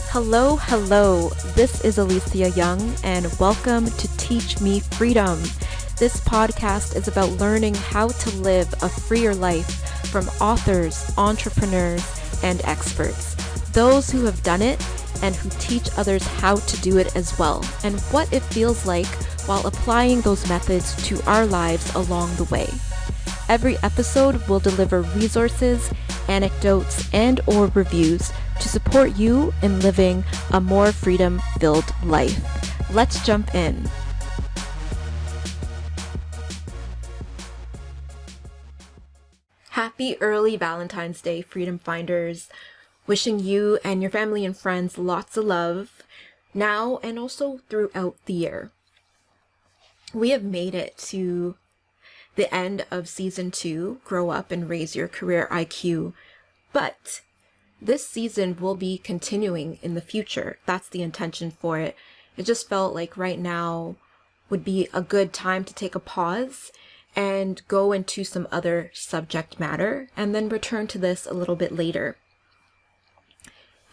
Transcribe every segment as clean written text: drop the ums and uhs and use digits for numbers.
Hello, this is Alisia Young, and welcome to Teach Me Freedom. This podcast is about learning how to live a freer life from authors, entrepreneurs, and experts, those who have done it and who teach others how to do it as well, and what it feels like while applying those methods to our lives along the way. Every episode will deliver resources, anecdotes, and or reviews to support you in living a more freedom-filled life. Let's jump in. Happy early Valentine's Day, Freedom Finders. Wishing you and your family and friends lots of love now and also throughout the year. We have made it to the end of season 2, Grow Up and Raise Your Career IQ, but this season will be continuing in the future. That's the intention for it. It just felt like right now would be a good time to take a pause and go into some other subject matter and then return to this a little bit later.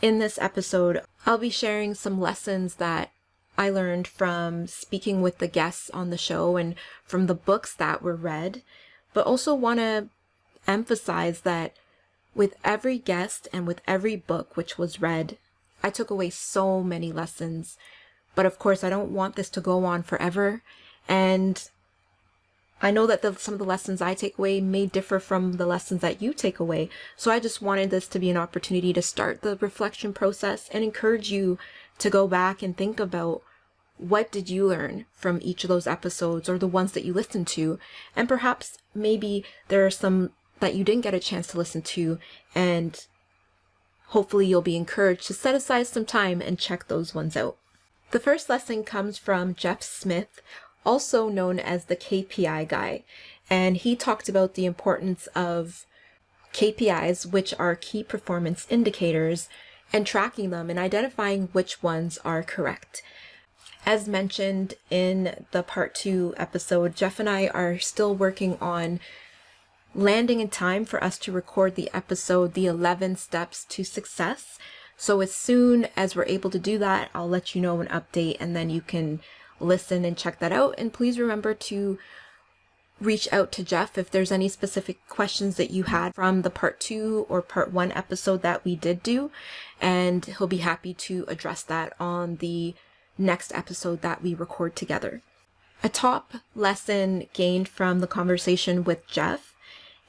In this episode, I'll be sharing some lessons that I learned from speaking with the guests on the show and from the books that were read, but also want to emphasize that with every guest and with every book which was read, I took away so many lessons. But of course, I don't want this to go on forever. And I know that some of the lessons I take away may differ from the lessons that you take away. So I just wanted this to be an opportunity to start the reflection process and encourage you to go back and think about what did you learn from each of those episodes or the ones that you listened to. And perhaps maybe there are some that you didn't get a chance to listen to, and hopefully you'll be encouraged to set aside some time and check those ones out. The first lesson comes from Jeff Smith, also known as the KPI guy, and he talked about the importance of KPIs, which are key performance indicators, and tracking them and identifying which ones are correct. As mentioned in the part 2 episode, Jeff and I are still working on landing in time for us to record the episode, the 11 Steps to Success. So as soon as we're able to do that, I'll let you know an update and then you can listen and check that out. And please remember to reach out to Jeff if there's any specific questions that you had from the part 2 or part 1 episode that we did do. And he'll be happy to address that on the next episode that we record together. A top lesson gained from the conversation with Jeff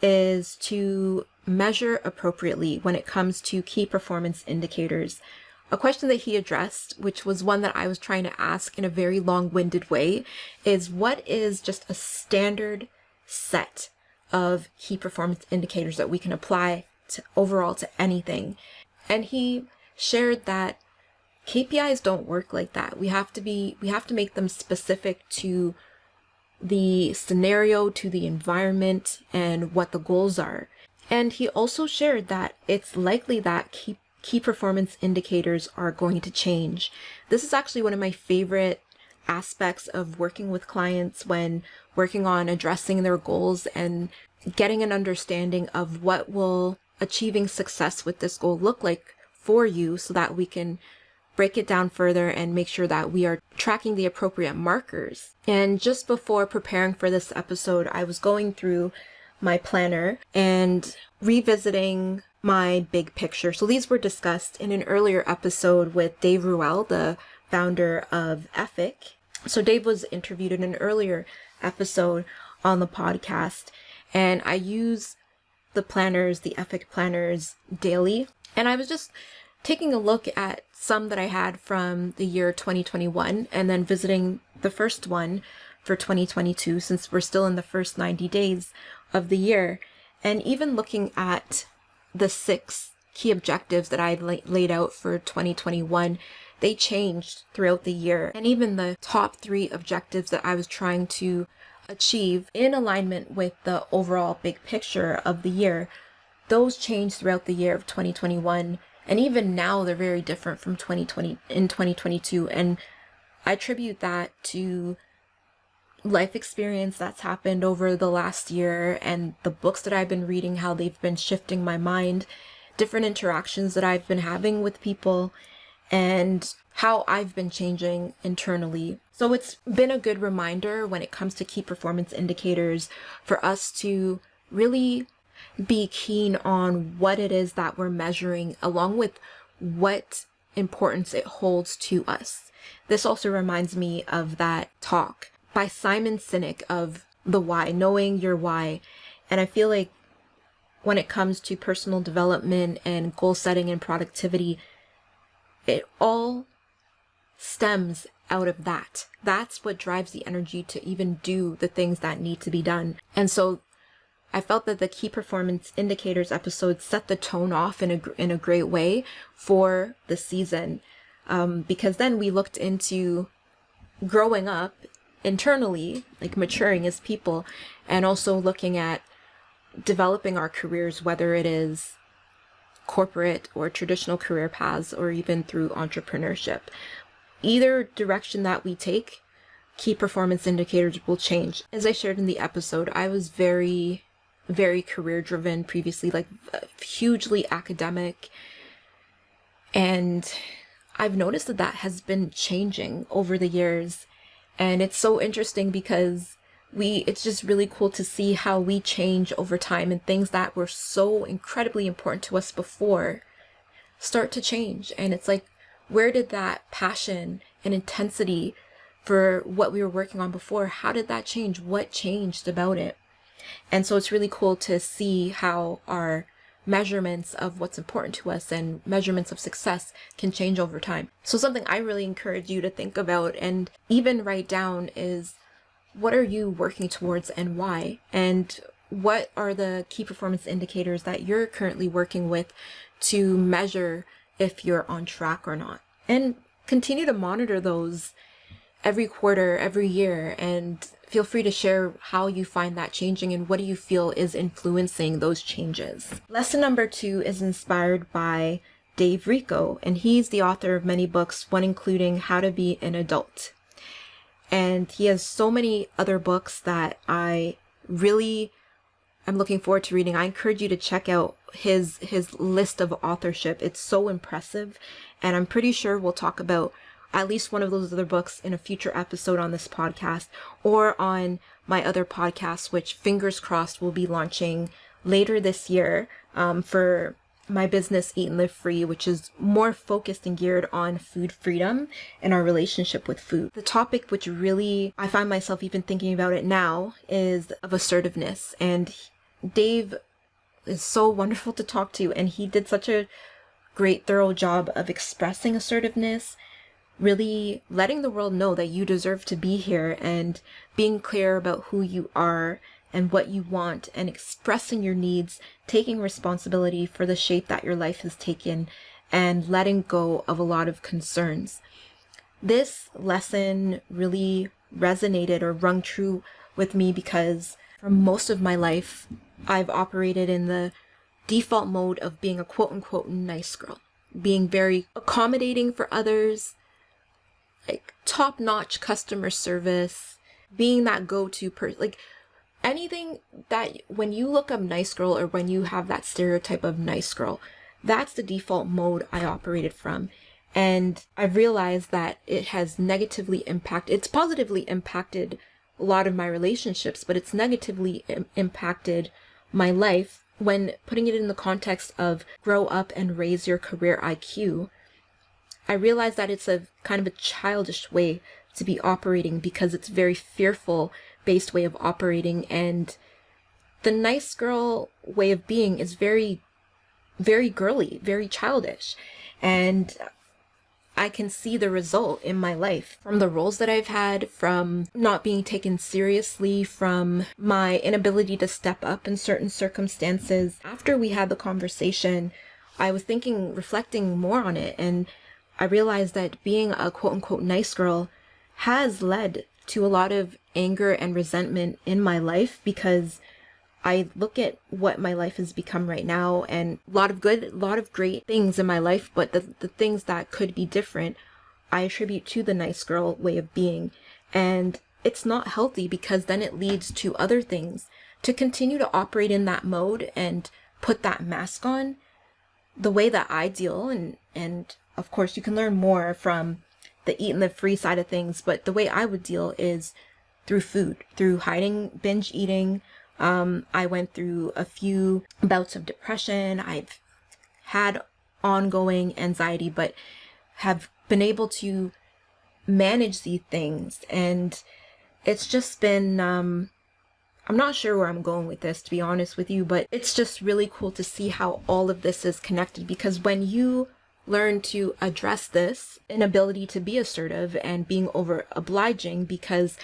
is to measure appropriately when it comes to key performance indicators. A question that he addressed, which was one that I was trying to ask in a very long-winded way, is what is just a standard set of key performance indicators that we can apply to overall to anything? And he shared that KPIs don't work like that. We have to make them specific to the scenario, to the environment, and what the goals are. And he also shared that it's likely that key performance indicators are going to change. This is actually one of my favorite aspects of working with clients when working on addressing their goals and getting an understanding of what will achieving success with this goal look like for you, so that we can break it down further and make sure that we are tracking the appropriate markers. And just before preparing for this episode, I was going through my planner and revisiting my big picture. So these were discussed in an earlier episode with Dave Ruel, the founder of Ethic. So Dave was interviewed in an earlier episode on the podcast, and I use the planners, the Ethic planners, daily. And I was just taking a look at some that I had from the year 2021 and then visiting the first one for 2022, since we're still in the first 90 days of the year. And even looking at the 6 key objectives that I laid out for 2021, they changed throughout the year. And even the top 3 objectives that I was trying to achieve in alignment with the overall big picture of the year, those changed throughout the year of 2021. And even now they're very different from 2022. And I attribute that to life experience that's happened over the last year and the books that I've been reading, how they've been shifting my mind. different interactions that I've been having with people and how I've been changing internally. So it's been a good reminder when it comes to key performance indicators for us to really be keen on what it is that we're measuring, along with what importance it holds to us. This also reminds me of that talk by Simon Sinek of the why, knowing your why. And I feel like when it comes to personal development and goal setting and productivity, it all stems out of that. That's what drives the energy to even do the things that need to be done. And so I felt that the key performance indicators episode set the tone off in a great way for the season, because then we looked into growing up internally, like maturing as people, and also looking at developing our careers, whether it is corporate or traditional career paths, or even through entrepreneurship. Either direction that we take, key performance indicators will change. As I shared in the episode, I was very career driven previously, like hugely academic. And I've noticed that has been changing over the years. And it's so interesting because it's just really cool to see how we change over time, and things that were so incredibly important to us before start to change. And it's like, where did that passion and intensity for what we were working on before, how did that change? What changed about it? And so it's really cool to see how our measurements of what's important to us and measurements of success can change over time. So something I really encourage you to think about and even write down is, what are you working towards and why? And what are the key performance indicators that you're currently working with to measure if you're on track or not? And continue to monitor those every quarter, every year, and feel free to share how you find that changing and what do you feel is influencing those changes. Lesson number 2 is inspired by Dave Rico, and he's the author of many books, one including How to Be an Adult. And he has so many other books that I'm looking forward to reading. I encourage you to check out his list of authorship. It's so impressive, and I'm pretty sure we'll talk about at least one of those other books in a future episode on this podcast or on my other podcast, which fingers crossed will be launching later this year, for my business Eat and Live Free, which is more focused and geared on food freedom and our relationship with food. The topic which really I find myself even thinking about it now is of assertiveness. And Dave is so wonderful to talk to, and he did such a great thorough job of expressing assertiveness, really letting the world know that you deserve to be here, and being clear about who you are and what you want, and expressing your needs, taking responsibility for the shape that your life has taken, and letting go of a lot of concerns. This lesson really resonated or rung true with me because for most of my life, I've operated in the default mode of being a quote-unquote nice girl, being very accommodating for others, like top-notch customer service, being that go-to person, like anything that when you look up nice girl or when you have that stereotype of nice girl, that's the default mode I operated from. And I've realized that it has it's positively impacted a lot of my relationships, but it's negatively impacted my life when putting it in the context of grow up and raise your career IQ. I realize that it's a kind of a childish way to be operating because it's very fearful based way of operating, and the nice girl way of being is very, very girly, very childish. And I can see the result in my life from the roles that I've had, from not being taken seriously, from my inability to step up in certain circumstances. After we had the conversation, I was reflecting more on it, and I realized that being a quote-unquote nice girl has led to a lot of anger and resentment in my life, because I look at what my life has become right now, and a lot of great things in my life, but the things that could be different, I attribute to the nice girl way of being. And it's not healthy, because then it leads to other things. To continue to operate in that mode and put that mask on the way that I deal, and of course you can learn more from the eat and live free side of things, but the way I would deal is through food, through hiding binge eating. I went through a few bouts of depression. I've had ongoing anxiety, but have been able to manage these things. And it's just been, I'm not sure where I'm going with this, to be honest with you, but it's just really cool to see how all of this is connected, because when you learn to address this inability to be assertive and being over obliging because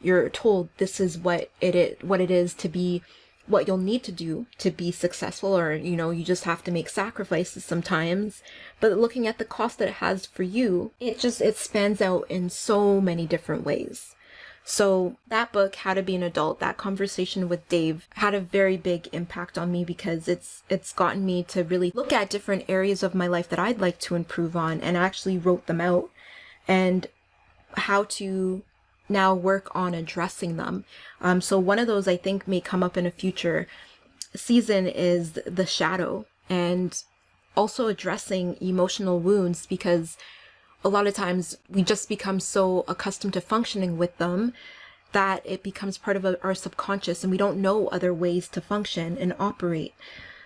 you're told this is what it is to be, what you'll need to do to be successful, or you just have to make sacrifices sometimes, but looking at the cost that it has for you, it spans out in so many different ways. So that book, How to Be an Adult, that conversation with Dave had a very big impact on me, because it's gotten me to really look at different areas of my life that I'd like to improve on, and I actually wrote them out, and how to now work on addressing them. So one of those I think may come up in a future season is the shadow, and also addressing emotional wounds, because a lot of times we just become so accustomed to functioning with them that it becomes part of our subconscious, and we don't know other ways to function and operate.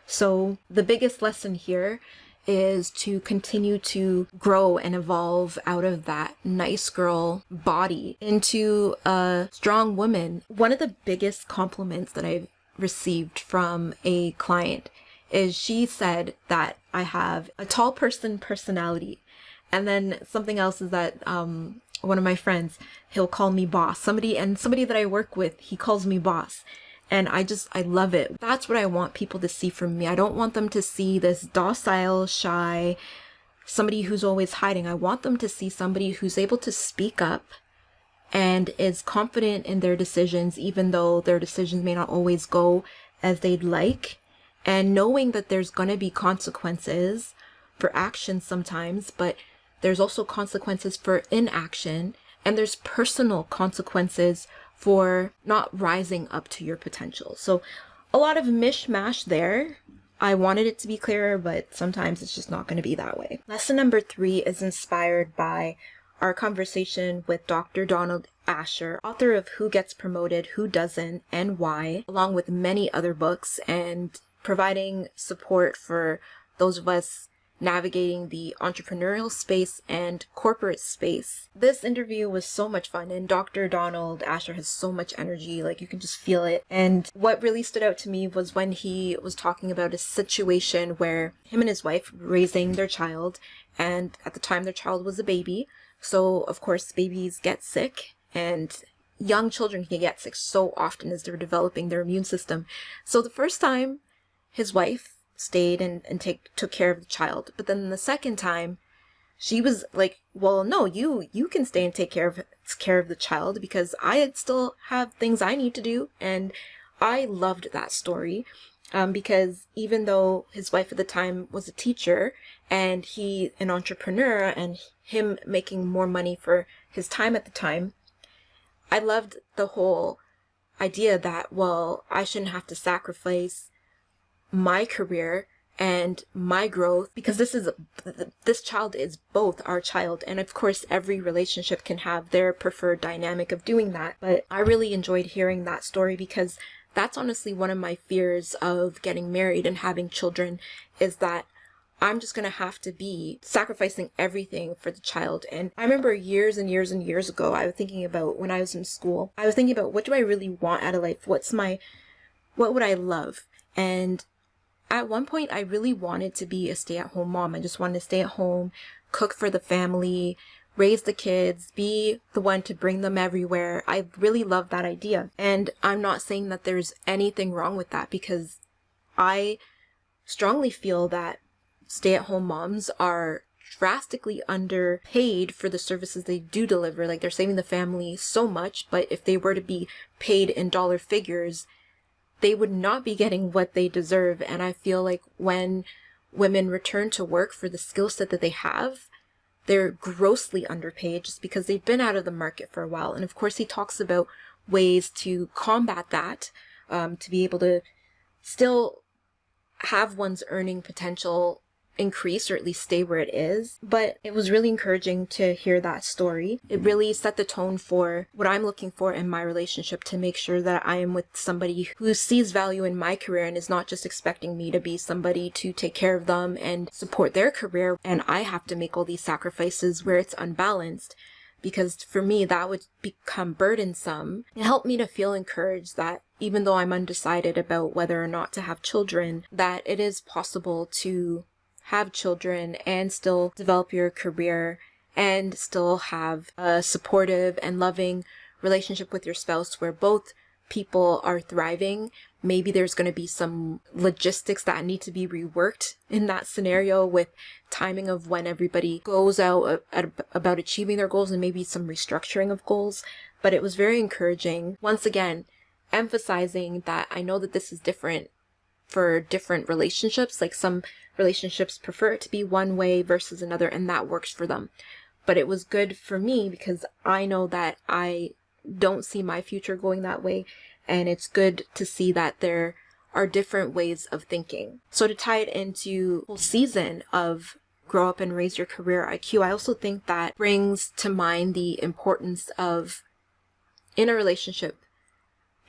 So the biggest lesson here is to continue to grow and evolve out of that nice girl body into a strong woman. One of the biggest compliments that I've received from a client is she said that I have a tall person personality. And then something else is that one of my friends, he'll call me boss. Somebody that I work with, he calls me boss. And I love it. That's what I want people to see from me. I don't want them to see this docile, shy, somebody who's always hiding. I want them to see somebody who's able to speak up and is confident in their decisions, even though their decisions may not always go as they'd like. And knowing that there's going to be consequences for actions sometimes, but there's also consequences for inaction, and there's personal consequences for not rising up to your potential. So a lot of mishmash there. I wanted it to be clearer, but sometimes it's just not going to be that way. Lesson number 3 is inspired by our conversation with Dr. Donald Asher, author of Who Gets Promoted, Who Doesn't, and Why, along with many other books, and providing support for those of us navigating the entrepreneurial space and corporate space. This interview was so much fun, and Dr. Donald Asher has so much energy, like you can just feel it. And what really stood out to me was when he was talking about a situation where him and his wife were raising their child, and at the time their child was a baby. So of course babies get sick, and young children can get sick so often as they're developing their immune system. So the first time his wife stayed and took care of the child, but then the second time she was like, well, no, you can stay and take care of the child, because I still have things I need to do. And I loved that story, because even though his wife at the time was a teacher and he an entrepreneur, and him making more money for his time at the time, I loved the whole idea that, well, I shouldn't have to sacrifice my career and my growth, because this child is both our child. And of course every relationship can have their preferred dynamic of doing that, but I really enjoyed hearing that story, because that's honestly one of my fears of getting married and having children, is that I'm just gonna have to be sacrificing everything for the child. And I remember years and years and years ago, I was thinking about, when I was in school, I was thinking about, what do I really want out of life? What would I love? And at one point, I really wanted to be a stay-at-home mom. I just wanted to stay at home, cook for the family, raise the kids, be the one to bring them everywhere. I really love that idea. And I'm not saying that there's anything wrong with that, because I strongly feel that stay-at-home moms are drastically underpaid for the services they do deliver. Like, they're saving the family so much, but if they were to be paid in dollar figures, they would not be getting what they deserve. And I feel like when women return to work for the skill set that they have, they're grossly underpaid, just because they've been out of the market for a while. And of course he talks about ways to combat that, to be able to still have one's earning potential increase or at least stay where it is. But it was really encouraging to hear that story. It really set the tone for what I'm looking for in my relationship, to make sure that I am with somebody who sees value in my career and is not just expecting me to be somebody to take care of them and support their career, and I have to make all these sacrifices where it's unbalanced. Because for me, that would become burdensome. It helped me to feel encouraged that even though I'm undecided about whether or not to have children, that it is possible to have children and still develop your career and still have a supportive and loving relationship with your spouse where both people are thriving. Maybe there's going to be some logistics that need to be reworked in that scenario, with timing of when everybody goes out about achieving their goals, and maybe some restructuring of goals. But it was very encouraging. Once again, emphasizing that I know that this is different for different relationships. Like, some relationships prefer it to be one way versus another, and that works for them. But it was good for me because I know that I don't see my future going that way. And it's good to see that there are different ways of thinking. So to tie it into the whole season of grow up and raise your career IQ, I also think that brings to mind the importance of, in a relationship,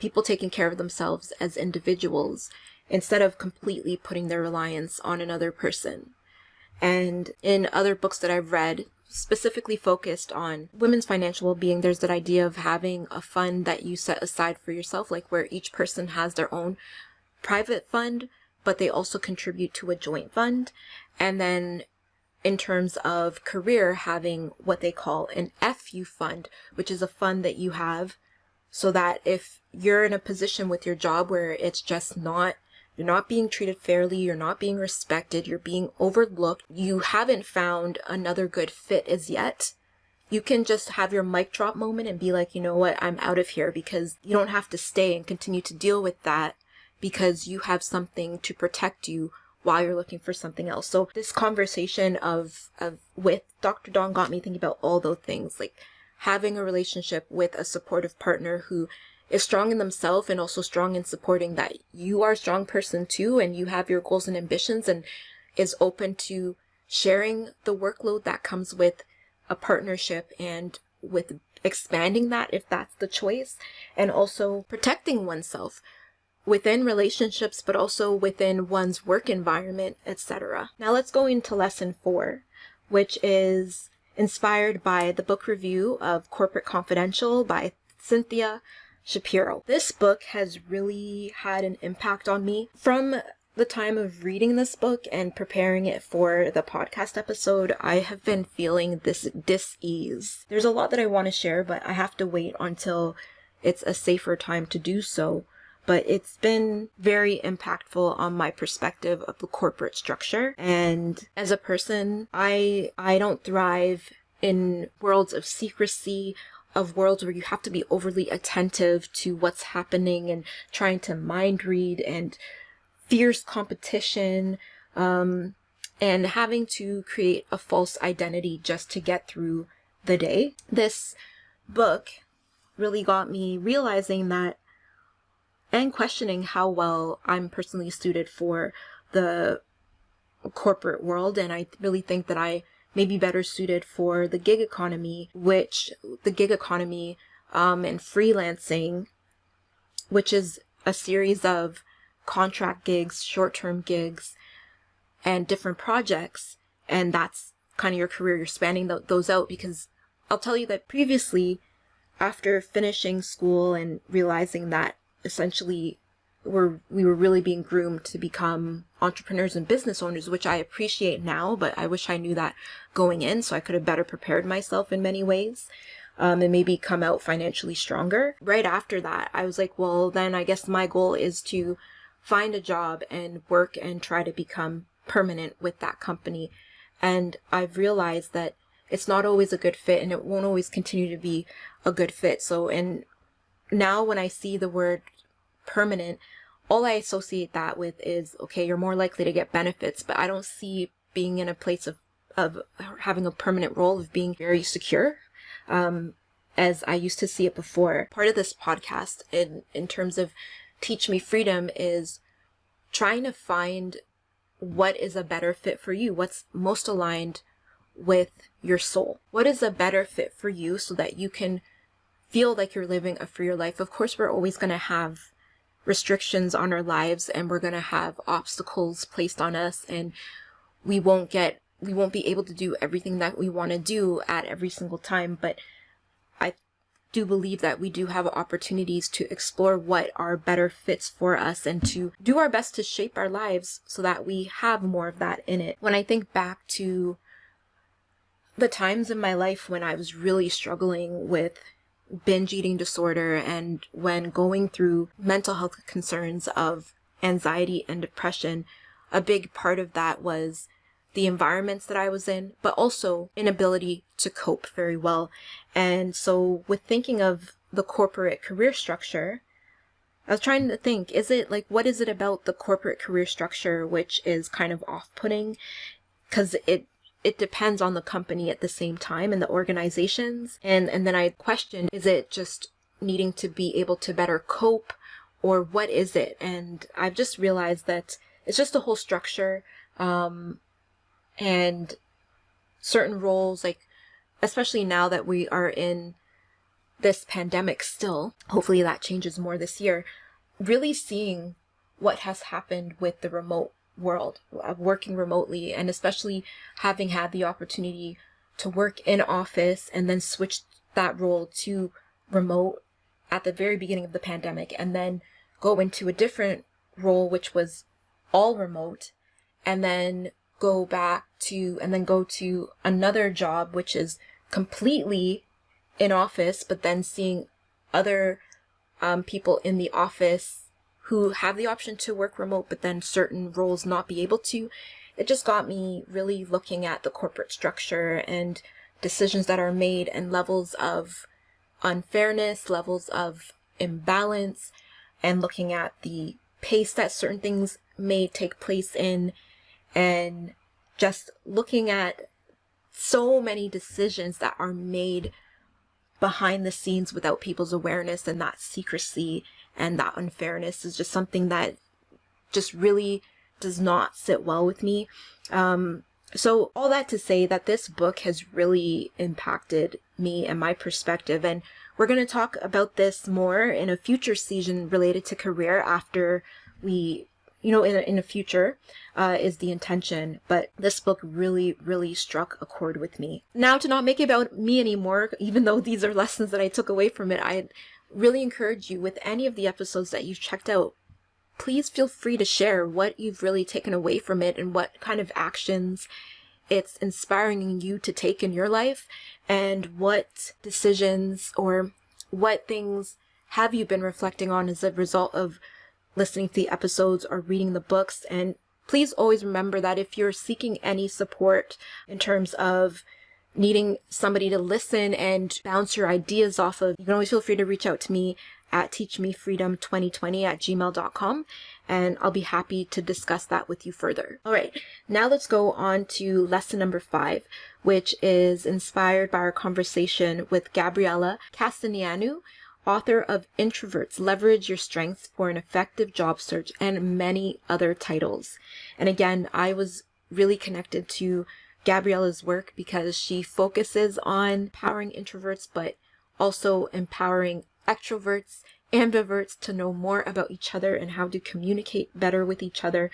people taking care of themselves as individuals instead of completely putting their reliance on another person. And in other books that I've read, specifically focused on women's financial well-being, there's that idea of having a fund that you set aside for yourself, like where each person has their own private fund, but they also contribute to a joint fund. And then in terms of career, having what they call an FU fund, which is a fund that you have so that if you're in a position with your job where it's just you're not being treated fairly, you're not being respected, you're being overlooked, you haven't found another good fit as yet, you can just have your mic drop moment and be like, you know what, I'm out of here, because you don't have to stay and continue to deal with that because you have something to protect you while you're looking for something else. So this conversation with Dr. Dawn got me thinking about all those things, like having a relationship with a supportive partner who is strong in themselves and also strong in supporting that you are a strong person too, and you have your goals and ambitions, and is open to sharing the workload that comes with a partnership and with expanding that if that's the choice, and also protecting oneself within relationships but also within one's work environment, etc. Now let's go into lesson 4, which is inspired by the book review of Corporate Confidential by Cynthia Shapiro. This book has really had an impact on me. From the time of reading this book and preparing it for the podcast episode, I have been feeling this dis-ease. There's a lot that I want to share, but I have to wait until it's a safer time to do so. But it's been very impactful on my perspective of the corporate structure. And as a person, I don't thrive in worlds of secrecy, of worlds where you have to be overly attentive to what's happening and trying to mind read, and fierce competition, and having to create a false identity just to get through the day. This book really got me realizing that, and questioning how well I'm personally suited for the corporate world. And I really think that I may be better suited for the gig economy, and freelancing, which is a series of contract gigs, short-term gigs, and different projects. And that's kind of your career. You're spanning those out, because I'll tell you that previously, after finishing school and realizing that essentially we were really being groomed to become entrepreneurs and business owners, which I appreciate now, but I wish I knew that going in so I could have better prepared myself in many ways, and maybe come out financially stronger. Right after that, I was like, well, then I guess my goal is to find a job and work and try to become permanent with that company. And I've realized that it's not always a good fit, and it won't always continue to be a good fit. So, and now when I see the word permanent, all I associate that with is, okay, you're more likely to get benefits, but I don't see being in a place of having a permanent role, of being very secure, as I used to see it before. Part of this podcast in terms of Teach Me Freedom is trying to find what is a better fit for you, what's most aligned with your soul. What is a better fit for you so that you can feel like you're living a freer life? Of course, we're always going to have restrictions on our lives, and we're going to have obstacles placed on us, and we won't be able to do everything that we want to do at every single time. But I do believe that we do have opportunities to explore what are better fits for us and to do our best to shape our lives so that we have more of that in it. When I think back to the times in my life when I was really struggling with binge eating disorder and when going through mental health concerns of anxiety and depression, a big part of that was the environments that I was in, but also inability to cope very well. And so with thinking of the corporate career structure, I was trying to think, what is it about the corporate career structure which is kind of off-putting? Because it depends on the company at the same time and the organizations. And then I questioned, is it just needing to be able to better cope, or what is it? And I've just realized that it's just a whole structure, and certain roles, like especially now that we are in this pandemic still, hopefully that changes more this year, really seeing what has happened with the remote world of working remotely, and especially having had the opportunity to work in office and then switch that role to remote at the very beginning of the pandemic, and then go into a different role which was all remote, and then go to another job which is completely in office, but then seeing other people in the office who have the option to work remote, but then certain roles not be able to. It just got me really looking at the corporate structure and decisions that are made, and levels of unfairness, levels of imbalance, and looking at the pace that certain things may take place in, and just looking at so many decisions that are made behind the scenes without people's awareness, and that secrecy and that unfairness is just something that just really does not sit well with me. So all that to say that this book has really impacted me and my perspective, and we're going to talk about this more in a future season related to career after we, in the future is the intention. But this book really, really struck a chord with me. Now, to not make it about me anymore, even though these are lessons that I took away from it, I really encourage you, with any of the episodes that you've checked out, please feel free to share what you've really taken away from it and what kind of actions it's inspiring you to take in your life, and what decisions or what things have you been reflecting on as a result of listening to the episodes or reading the books. And please always remember that if you're seeking any support in terms of needing somebody to listen and bounce your ideas off of, you can always feel free to reach out to me at teachmefreedom2020@gmail.com, and I'll be happy to discuss that with you further. All right, now let's go on to lesson number 5, which is inspired by our conversation with Gabriella Castellano, author of Introverts Leverage Your Strengths for an Effective Job Search, and many other titles. And again, I was really connected to Gabriella's work because she focuses on empowering introverts, but also empowering extroverts, ambiverts to know more about each other and how to communicate better with each other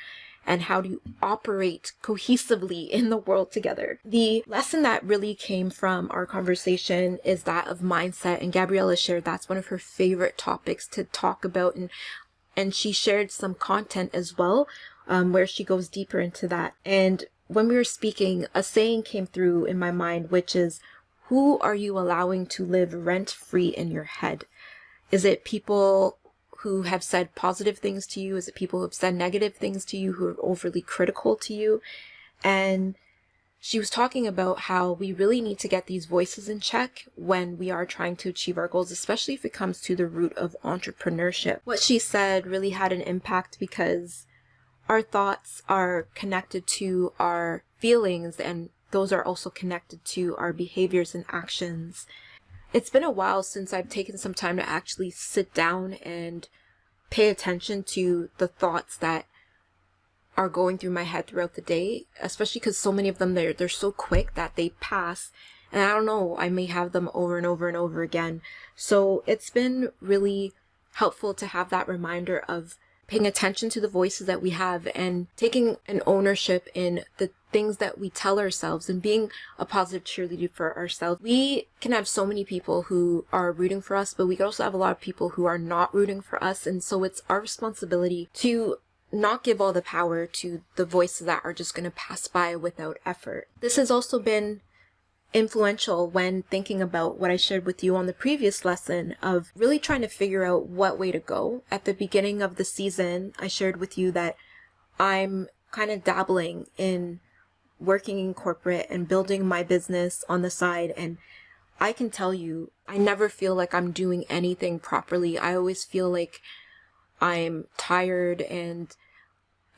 and how to operate cohesively in the world together. The lesson that really came from our conversation is that of mindset, and Gabriella shared that's one of her favorite topics to talk about, and she shared some content as well where she goes deeper into that. And when we were speaking, a saying came through in my mind, which is, who are you allowing to live rent-free in your head? Is it people who have said positive things to you? Is it people who have said negative things to you, who are overly critical to you? And she was talking about how we really need to get these voices in check when we are trying to achieve our goals, especially if it comes to the root of entrepreneurship. What she said really had an impact because our thoughts are connected to our feelings, and those are also connected to our behaviors and actions. It's been a while since I've taken some time to actually sit down and pay attention to the thoughts that are going through my head throughout the day, especially because so many of them, they're so quick that they pass. And I don't know, I may have them over and over and over again. So it's been really helpful to have that reminder of paying attention to the voices that we have and taking an ownership in the things that we tell ourselves and being a positive cheerleader for ourselves. We can have so many people who are rooting for us, but we can also have a lot of people who are not rooting for us. And so it's our responsibility to not give all the power to the voices that are just going to pass by without effort. This has also been influential when thinking about what I shared with you on the previous lesson of really trying to figure out what way to go. At the beginning of the season, I shared with you that I'm kind of dabbling in working in corporate and building my business on the side. And I can tell you, I never feel like I'm doing anything properly. I always feel like I'm tired and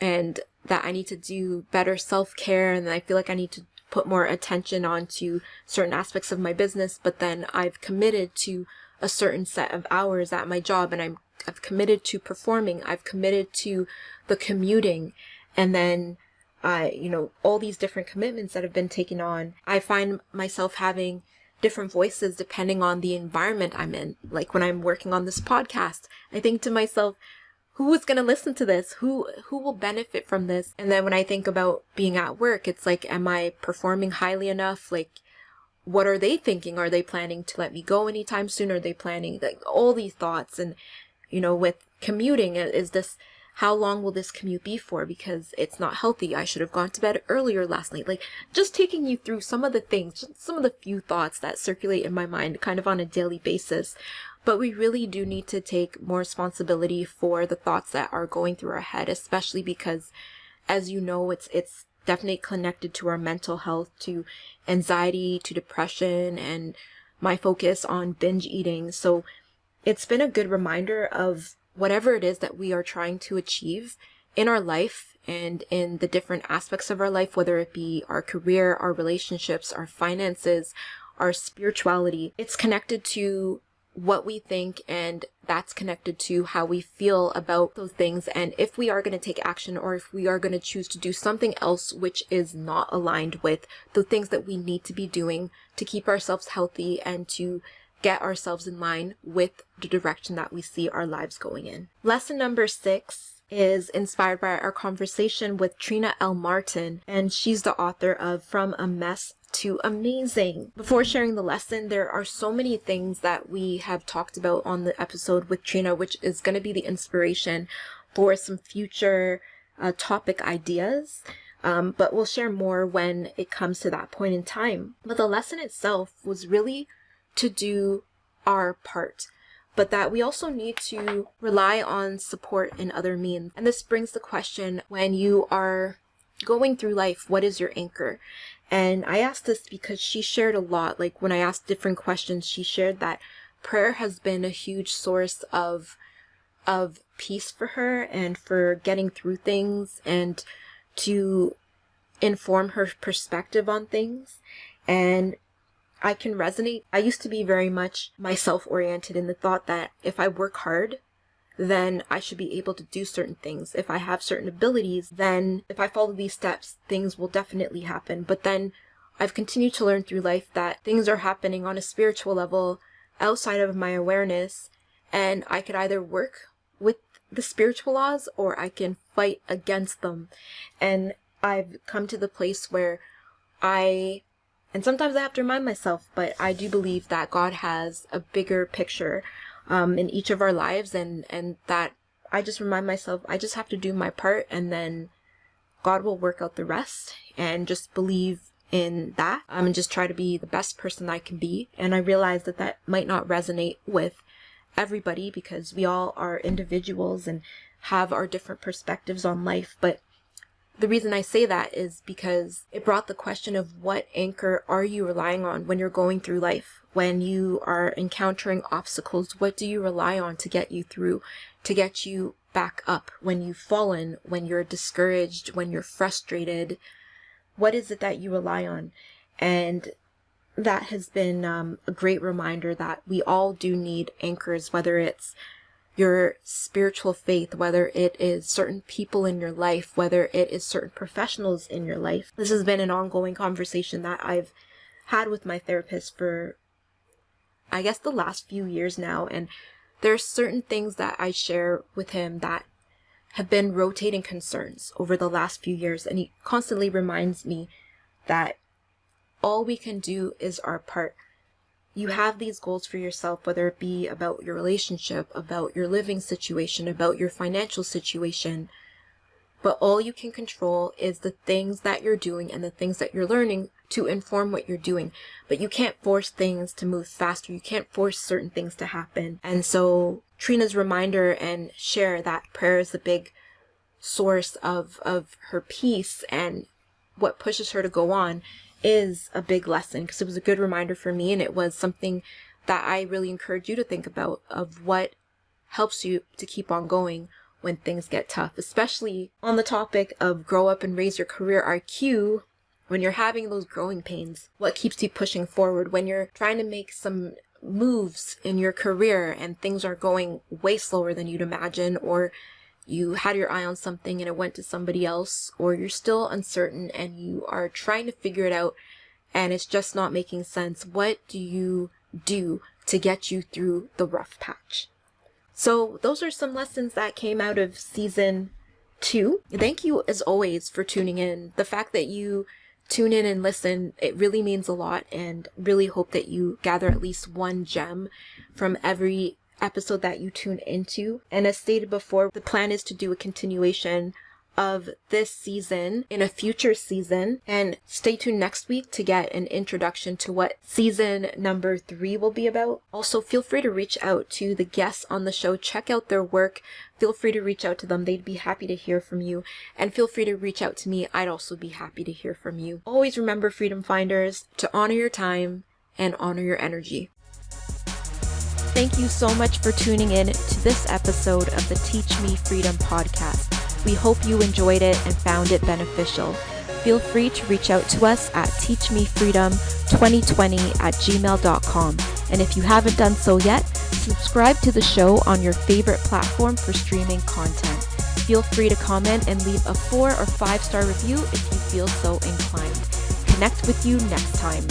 that I need to do better self-care, and I feel like I need to put more attention onto certain aspects of my business, but then I've committed to a certain set of hours at my job, and I've committed to performing, I've committed to the commuting, and then all these different commitments that have been taken on. I find myself having different voices depending on the environment I'm in. Like when I'm working on this podcast, I think to myself, who is going to listen to this? Who will benefit from this? And then when I think about being at work, it's like, am I performing highly enough? Like, what are they thinking? Are they planning to let me go anytime soon? Are they planning, like, all these thoughts? And, with commuting, how long will this commute be for? Because it's not healthy. I should have gone to bed earlier last night. Like, just taking you through some of the things, just some of the few thoughts that circulate in my mind kind of on a daily basis. But we really do need to take more responsibility for the thoughts that are going through our head, especially because, as you know, it's definitely connected to our mental health, to anxiety, to depression, and my focus on binge eating. So it's been a good reminder of whatever it is that we are trying to achieve in our life and in the different aspects of our life, whether it be our career, our relationships, our finances, our spirituality. It's connected to what we think, and that's connected to how we feel about those things. And if we are going to take action, or if we are going to choose to do something else which is not aligned with the things that we need to be doing to keep ourselves healthy and to get ourselves in line with the direction that we see our lives going in. Lesson number 6 is inspired by our conversation with Trina L. Martin, and she's the author of From a Mess to Amazing. Before sharing the lesson, there are so many things that we have talked about on the episode with Trina, which is going to be the inspiration for some future topic ideas. But we'll share more when it comes to that point in time. But the lesson itself was really to do our part, but that we also need to rely on support in other means. And this brings the question, when you are going through life, what is your anchor? And I asked this because she shared a lot. Like when I asked different questions, she shared that prayer has been a huge source of peace for her and for getting through things and to inform her perspective on things. And I can resonate. I used to be very much myself-oriented in the thought that if I work hard, then I should be able to do certain things. If I have certain abilities, then if I follow these steps, things will definitely happen. But then I've continued to learn through life that things are happening on a spiritual level outside of my awareness, and I could either work with the spiritual laws or I can fight against them. And I've come to the place where and sometimes I have to remind myself, but I do believe that God has a bigger picture in each of our lives, and that I just remind myself I just have to do my part, and then God will work out the rest, and just believe in that and just try to be the best person I can be. And I realize that might not resonate with everybody because we all are individuals and have our different perspectives on life, but the reason I say that is because it brought the question of what anchor are you relying on when you're going through life? When you are encountering obstacles, what do you rely on to get you through, to get you back up when you've fallen, when you're discouraged, when you're frustrated? What is it that you rely on? And that has been a great reminder that we all do need anchors, whether it's your spiritual faith, whether it is certain people in your life, whether it is certain professionals in your life. This has been an ongoing conversation that I've had with my therapist for, I guess, the last few years now. And there are certain things that I share with him that have been rotating concerns over the last few years. And he constantly reminds me that all we can do is our part. You have these goals for yourself, whether it be about your relationship, about your living situation, about your financial situation. But all you can control is the things that you're doing and the things that you're learning to inform what you're doing. But you can't force things to move faster. You can't force certain things to happen. And so Trina's reminder and share that prayer is a big source of her peace and what pushes her to go on is a big lesson, because it was a good reminder for me, and it was something that I really encourage you to think about, of what helps you to keep on going when things get tough, especially on the topic of grow up and raise your career IQ. When you're having those growing pains, what keeps you pushing forward? When you're trying to make some moves in your career and things are going way slower than you'd imagine, or you had your eye on something and it went to somebody else, or you're still uncertain and you are trying to figure it out and it's just not making sense. What do you do to get you through the rough patch? So those are some lessons that came out of season 2. Thank you as always for tuning in. The fact that you tune in and listen, it really means a lot, and really hope that you gather at least one gem from every episode that you tune into. And as stated before, the plan is to do a continuation of this season in a future season, and stay tuned next week to get an introduction to what season number 3 will be about. Also, feel free to reach out to the guests on the show, check out their work, feel free to reach out to them, they'd be happy to hear from you, and feel free to reach out to me, I'd also be happy to hear from you. Always remember, Freedom Finders, to honor your time and honor your energy. Thank you so much for tuning in to this episode of the Teach Me Freedom podcast. We hope you enjoyed it and found it beneficial. Feel free to reach out to us at teachmefreedom2020@gmail.com. And if you haven't done so yet, subscribe to the show on your favorite platform for streaming content. Feel free to comment and leave a 4 or 5-star review if you feel so inclined. Connect with you next time.